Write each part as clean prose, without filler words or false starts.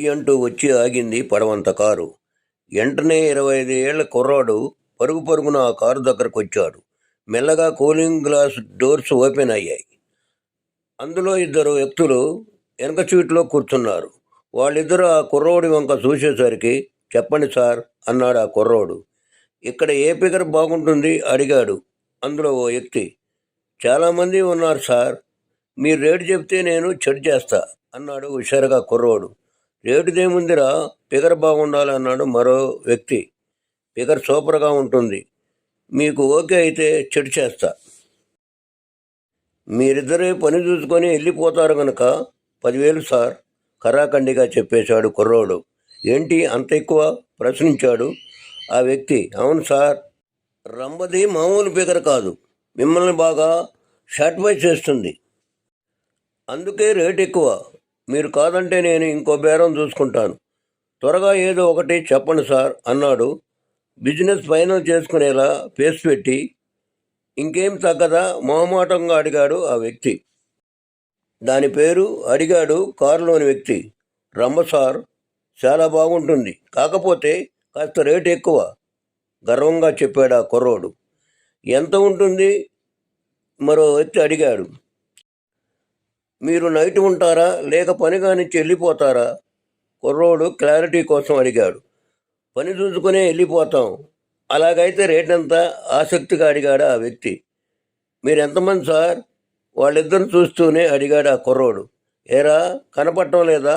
అంటూ వచ్చి ఆగింది పడవంత కారు. వెంటనే 25 ఏళ్ల కుర్రాడు పరుగు పరుగున ఆ కారు దగ్గరకు వచ్చాడు. మెల్లగా కూలింగ్ గ్లాస్ డోర్స్ ఓపెన్ అయ్యాయి. అందులో 2 వ్యక్తులు వెనక సీట్లో కూర్చున్నారు. వాళ్ళిద్దరూ ఆ కుర్రోడి వంక చూసేసరికి, చెప్పండి సార్ అన్నాడు ఆ కుర్రోడు. ఇక్కడ ఏ ఫిగర్ బాగుంటుంది అడిగాడు అందులో ఓ వ్యక్తి. చాలామంది ఉన్నారు సార్, మీరు రేటు చెప్తే నేను చెడు చేస్తా అన్నాడు హుషారుగా కుర్రోడు. రేటుదేముందిరా, ఫిగర్ బాగుండాలి అన్నాడు మరో వ్యక్తి. ఫిగర్ సూపర్గా ఉంటుంది, మీకు ఓకే అయితే చెడు చేస్తా. మీరిద్దరే పని చూసుకొని వెళ్ళిపోతారు కనుక 10,000 సార్ ఖరాఖండిగా చెప్పేశాడు కుర్రోడు. ఏంటి అంత ఎక్కువ ప్రశ్నించాడు ఆ వ్యక్తి. అవును సార్, రంబది మామూలు ఫిగర్ కాదు, మిమ్మల్ని బాగా సాటిస్ఫై చేస్తుంది, అందుకే రేట్ ఎక్కువ. మీరు కాదంటే నేను ఇంకో బేరం చూసుకుంటాను, త్వరగా ఏదో ఒకటి చెప్పండి సార్ అన్నాడు బిజినెస్ ఫైనల్ చేసుకునేలా ఫేస్ పెట్టి. ఇంకేం తగ్గదా మొహమాటంగా అడిగాడు ఆ వ్యక్తి. దాని పేరు అడిగాడు కారులోని వ్యక్తి. రంబ సార్, చాలా బాగుంటుంది, కాకపోతే కాస్త రేటు ఎక్కువ గర్వంగా చెప్పాడు ఆ కుర్రోడు. ఎంత ఉంటుంది మరో వ్యక్తి అడిగాడు. మీరు నైట్ ఉంటారా లేక పని కానిచ్చి వెళ్ళిపోతారా? కుర్రోడు క్లారిటీ కోసం అడిగాడు. పని చూసుకునే వెళ్ళిపోతాం. అలాగైతే రేట్ ఎంత ఆసక్తిగా అడిగాడు ఆ వ్యక్తి. మీరు ఎంతమంది సార్? వాళ్ళిద్దరు చూస్తూనే అడిగాడు ఆ కుర్రోడు. ఏరా కనపడటం లేదా?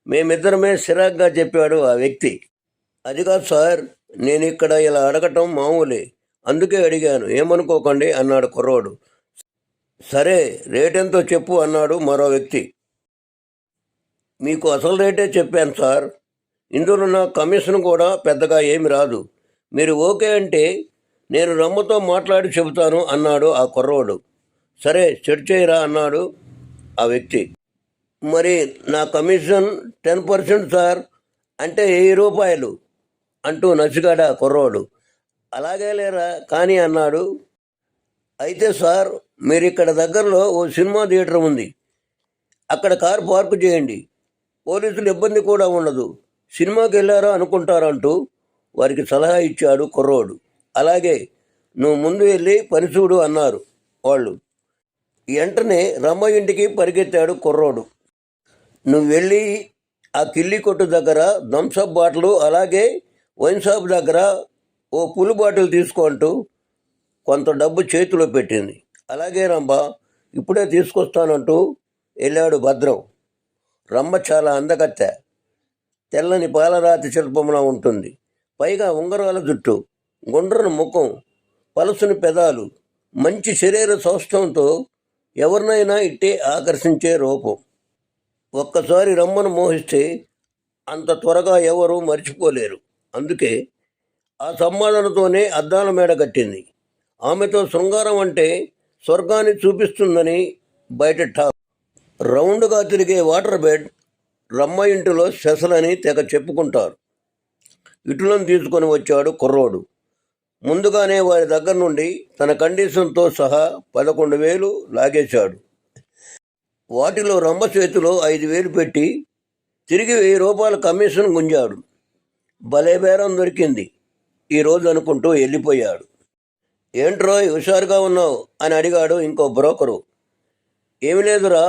మేమిద్దరమే సిరాగ్గా చెప్పాడు ఆ వ్యక్తి. అది కాదు సార్, నేను ఇక్కడ ఇలా అడగటం మామూలే, అందుకే అడిగాను, ఏమనుకోకండి అన్నాడు కుర్రోడు. సరే రేటెంతో చెప్పు అన్నాడు మరో వ్యక్తి. మీకు అసలు రేటే చెప్పాను సార్, ఇందులో నా కమిషన్ కూడా పెద్దగా ఏమి రాదు. మీరు ఓకే అంటే నేను రమ్మతో మాట్లాడి చెబుతాను అన్నాడు ఆ కుర్రోడు. సరే సెట్ చేయరా అన్నాడు ఆ వ్యక్తి. మరి నా కమిషన్ 10% సార్, అంటే 1000 రూపాయలు అంటూ నసిగాడు ఆ కుర్రోడు. అలాగే లేరా కానీ అన్నాడు. అయితే సార్, మీరు ఇక్కడ దగ్గరలో ఓ సినిమా థియేటర్ ఉంది, అక్కడ కారు పార్కు చేయండి, పోలీసులు ఇబ్బంది కూడా ఉండదు, సినిమాకి వెళ్ళారా అనుకుంటారంటూ వారికి సలహా ఇచ్చాడు కుర్రోడు. అలాగే, నువ్వు ముందు వెళ్ళి పని చూడు అన్నారు వాళ్ళు. వెంటనే రమ్మ ఇంటికి పరిగెత్తాడు కుర్రోడు. నువ్వు వెళ్ళి ఆ కిల్లి కొట్టు దగ్గర థమ్సప్ బాటిల్, అలాగే వైన్ షాప్ దగ్గర ఓ పులి బాటిల్ తీసుకుంటూ కొంత డబ్బు చేతిలో పెట్టింది. అలాగే రంభ, ఇప్పుడే తీసుకొస్తానంటూ వెళ్ళాడు భద్రం. రంభ చాలా అందగత్తె, తెల్లని పాలరాతి శిల్పంలా ఉంటుంది. పైగా ఉంగరాల జుట్టు, గుండ్రని ముఖం, పలుసుని పెదాలు, మంచి శరీర సౌష్ఠవంతో ఎవరినైనా ఇట్టే ఆకర్షించే రూపం. ఒక్కసారి రమ్మను మోహిస్తే అంత త్వరగా ఎవరూ మర్చిపోలేరు. అందుకే ఆ సంపాదనతోనే అద్దాల మేడ కట్టింది. ఆమెతో శృంగారం అంటే స్వర్గాన్ని చూపిస్తుందని బయట టాక్. రౌండ్గా తిరిగే వాటర్ బెడ్ రమ్మ ఇంటిలో స్పెషల్ అని తెగ చెప్పుకుంటారు. ఇటులను తీసుకొని వచ్చాడు కుర్రోడు. ముందుగానే వారి దగ్గర నుండి తన కండిషన్తో సహా 11,000 లాగేశాడు. వాటిలో రంభ చేతిలో 5,000 పెట్టి తిరిగి 1000 రూపాయల కమిషన్ గుంజాడు. భలే బేరం దొరికింది ఈరోజు అనుకుంటూ వెళ్ళిపోయాడు. ఏంట్రోయ్ హుషారుగా ఉన్నావు అని అడిగాడు ఇంకో బ్రోకరు. ఏమి లేదురా,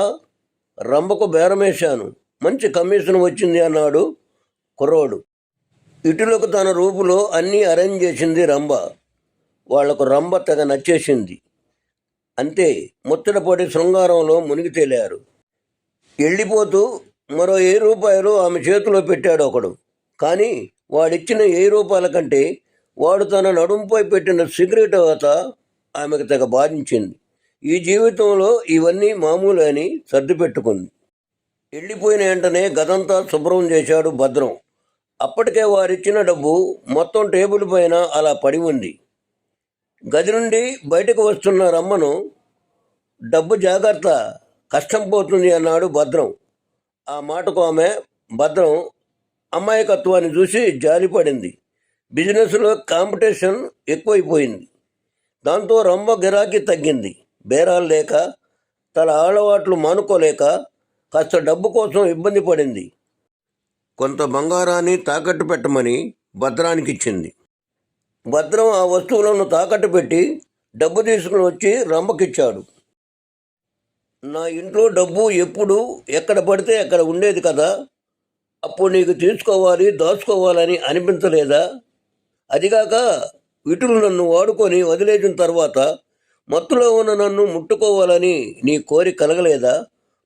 రంభకు బేరమేశాను, మంచి కమిషన్ వచ్చింది అన్నాడు కుర్రోడు. ఇటులకు తన రూపులో అన్నీ అరేంజ్ చేసింది రంభ. వాళ్లకు రంభ తెగ నచ్చేసింది. అంతే, ముచ్చటపడి శృంగారంలో మునిగి తేలారు. వెళ్ళిపోతూ మరో 1000 రూపాయలు ఆమె చేతిలో పెట్టాడు ఒకడు. కానీ వాడిచ్చిన 1000 రూపాయల కంటే వాడు తన నడుంపై పెట్టిన సిగరెట్ వాత ఆమెకు తెగ బాధించింది. ఈ జీవితంలో ఇవన్నీ మామూలు అని సర్దిపెట్టుకుంది. వెళ్ళిపోయిన వెంటనే గదంతా శుభ్రం చేశాడు భద్రం. అప్పటికే వారిచ్చిన డబ్బు మొత్తం టేబుల్ పైన అలా పడి ఉంది. గది నుండి బయటకు వస్తున్న రమ్మను, డబ్బు జాగ్రత్త, కష్టం పోతుంది అన్నాడు భద్రం. ఆ మాటకు ఆమె భద్రం అమాయకత్వాన్ని చూసి జాలిపడింది. బిజినెస్లో కాంపిటీషన్ ఎక్కువైపోయింది. దాంతో రంభ గిరాకీ తగ్గింది. బేరాలు లేక, తన ఆడవాట్లు మానుకోలేక కాస్త డబ్బు కోసం ఇబ్బంది పడింది. కొంత బంగారాన్ని తాకట్టు పెట్టమని భద్రానికి ఇచ్చింది. భద్రం ఆ వస్తువులను తాకట్టు పెట్టి డబ్బు తీసుకుని వచ్చి రంభకిచ్చాడు. నా ఇంట్లో డబ్బు ఎప్పుడు ఎక్కడ పడితే అక్కడ ఉండేది కదా, అప్పుడు నీకు తీసుకోవాలి దాచుకోవాలని అనిపించలేదా? అదిగాక విటులు నన్ను వాడుకొని వదిలేసిన తర్వాత మత్తులో ఉన్న నన్ను ముట్టుకోవాలని నీ కోరిక కలగలేదా?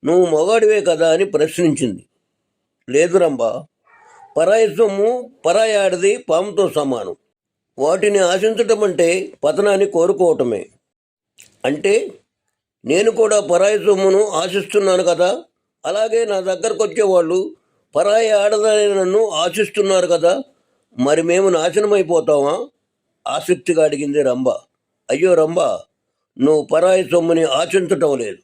నువ్వు మొగాడివే కదా అని ప్రశ్నించింది. లేదు రంభ, పరాయి సొమ్ము పరాయి ఆడది పాముతో సమానం. వాటిని ఆశించటం అంటే పతనాన్ని కోరుకోవటమే. అంటే నేను కూడా పరాయి సొమ్మును ఆశిస్తున్నాను కదా, అలాగే నా దగ్గరకు వచ్చేవాళ్ళు పరాయి ఆడదని నన్ను ఆశిస్తున్నారు కదా, మరి మేము నాశనమైపోతామా? ఆసక్తిగా అడిగింది రంభ. అయ్యో రంభ, నువ్వు పరాయి సొమ్ముని ఆశించటం లేదు.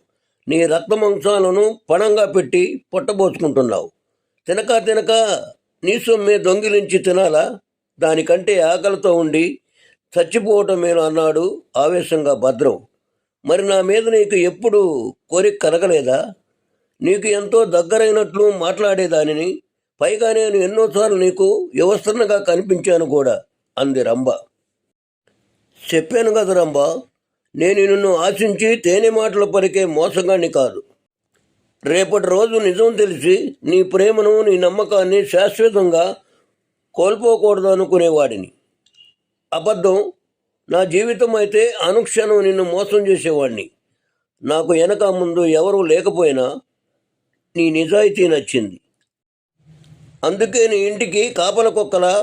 నీ రక్తమాంసాలను పణంగా పెట్టి పొట్టబోసుకుంటున్నావు. తినక నీ సొమ్మే దొంగిలించి తినాలా? దానికంటే ఆకలితో ఉండి చచ్చిపోవటం మేలు అన్నాడు ఆవేశంగా భద్రం. మరి నా మీద నీకు ఎప్పుడు కోరిక కలగలేదా? నీకు ఎంతో దగ్గరైనట్లు మాట్లాడేదానిని, పైగా నేను ఎన్నోసార్లు నీకు వ్యవస్థనగా కనిపించాను కూడా అంది రంభ. చెప్పాను కదా రంభ, నేను నిన్ను ఆశించి తేనె మాటలు పలికే మోసగాన్ని కాదు. రేపటి రోజు నిజం తెలిసి నీ ప్రేమను నీ నమ్మకాన్ని శాశ్వతంగా కోల్పోకూడదు అనుకునేవాడిని. అబద్ధం నా జీవితం అయితే అనుక్షణం నిన్ను మోసం చేసేవాడిని. నాకు వెనక ముందు ఎవరూ లేకపోయినా నీ నిజాయితీ నచ్చింది. అందుకే నీ ఇంటికి కాపల కుక్కలా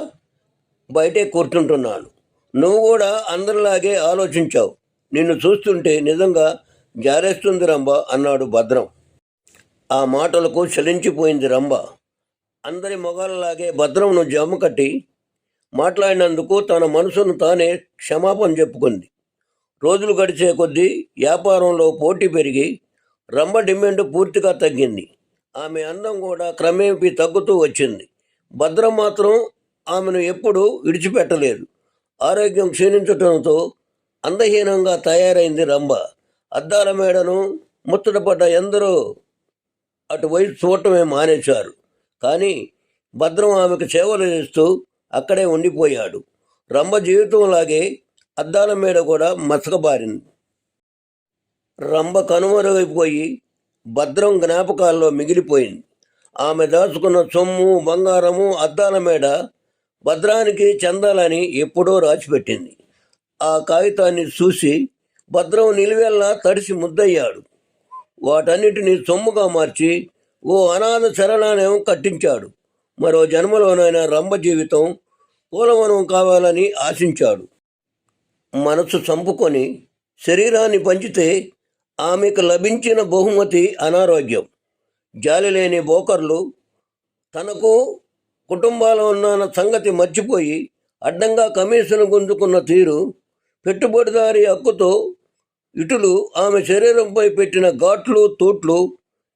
బయటే కూర్చుంటున్నాను. నువ్వు కూడా అందరిలాగే ఆలోచించావు. నిన్ను చూస్తుంటే నిజంగా జారేస్తుంది రంభ అన్నాడు భద్రం. ఆ మాటలకు చలించిపోయింది రంభ. అందరి మొగాలలాగే భద్రంను జమ్ము కట్టి మాట్లాడినందుకు తన మనసును తానే క్షమాపణ చెప్పుకుంది. రోజులు గడిచే కొద్దీ వ్యాపారంలో పోటీ పెరిగి రంభ డిమాండ్ పూర్తిగా తగ్గింది. ఆమె అందం కూడా క్రమేపీ తగ్గుతూ వచ్చింది. భద్రం మాత్రం ఆమెను ఎప్పుడూ విడిచిపెట్టలేదు. ఆరోగ్యం క్షీణించడంతో అందహీనంగా తయారైంది రంభ. అద్దాల మేడను ముచ్చటపడ్డ ఎందరో అటువైపు చూడటమే మానేశారు. కానీ భద్రం ఆమెకు సేవలు చేస్తూ అక్కడే ఉండిపోయాడు. రంభ జీవితంలాగే అద్దాల మేడ కూడా మసకబారింది. రంభ కనుమరుగైపోయి భద్రం జ్ఞాపకాల్లో మిగిలిపోయింది. ఆమె దాచుకున్న సొమ్ము బంగారము అద్దాల మేడ భద్రానికి చెందాలని ఎప్పుడో రాసిపెట్టింది. ఆ కాగితాన్ని చూసి భద్రం నిలువెల్లా తడిసి ముద్దయ్యాడు. వాటన్నిటినీ సొమ్ముగా మార్చి ఓ అనాథ శరణాలయం కట్టించాడు. మరో జన్మలోనైనా రంభ జీవితం పూలవనం కావాలని ఆశించాడు. మనసు చంపుకొని శరీరాన్ని పంచితే ఆమెకు లభించిన బహుమతి అనారోగ్యం. జాలి లేని బోకర్లు తనకు కుటుంబాలు ఉన్న సంగతి మర్చిపోయి అడ్డంగా కమిషన్ గుంజుకున్న తీరు, పెట్టుబడిదారి హక్కుతో ఇటులు ఆమె శరీరంపై పెట్టిన ఘాట్లు తూట్లు,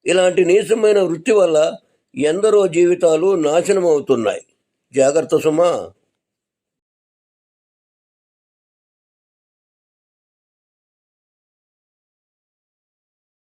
ఇలాంటి నీచమైన వృత్తి వల్ల ఎందరో జీవితాలు నాశనమవుతున్నాయి. జాగ్రత్త సుమా.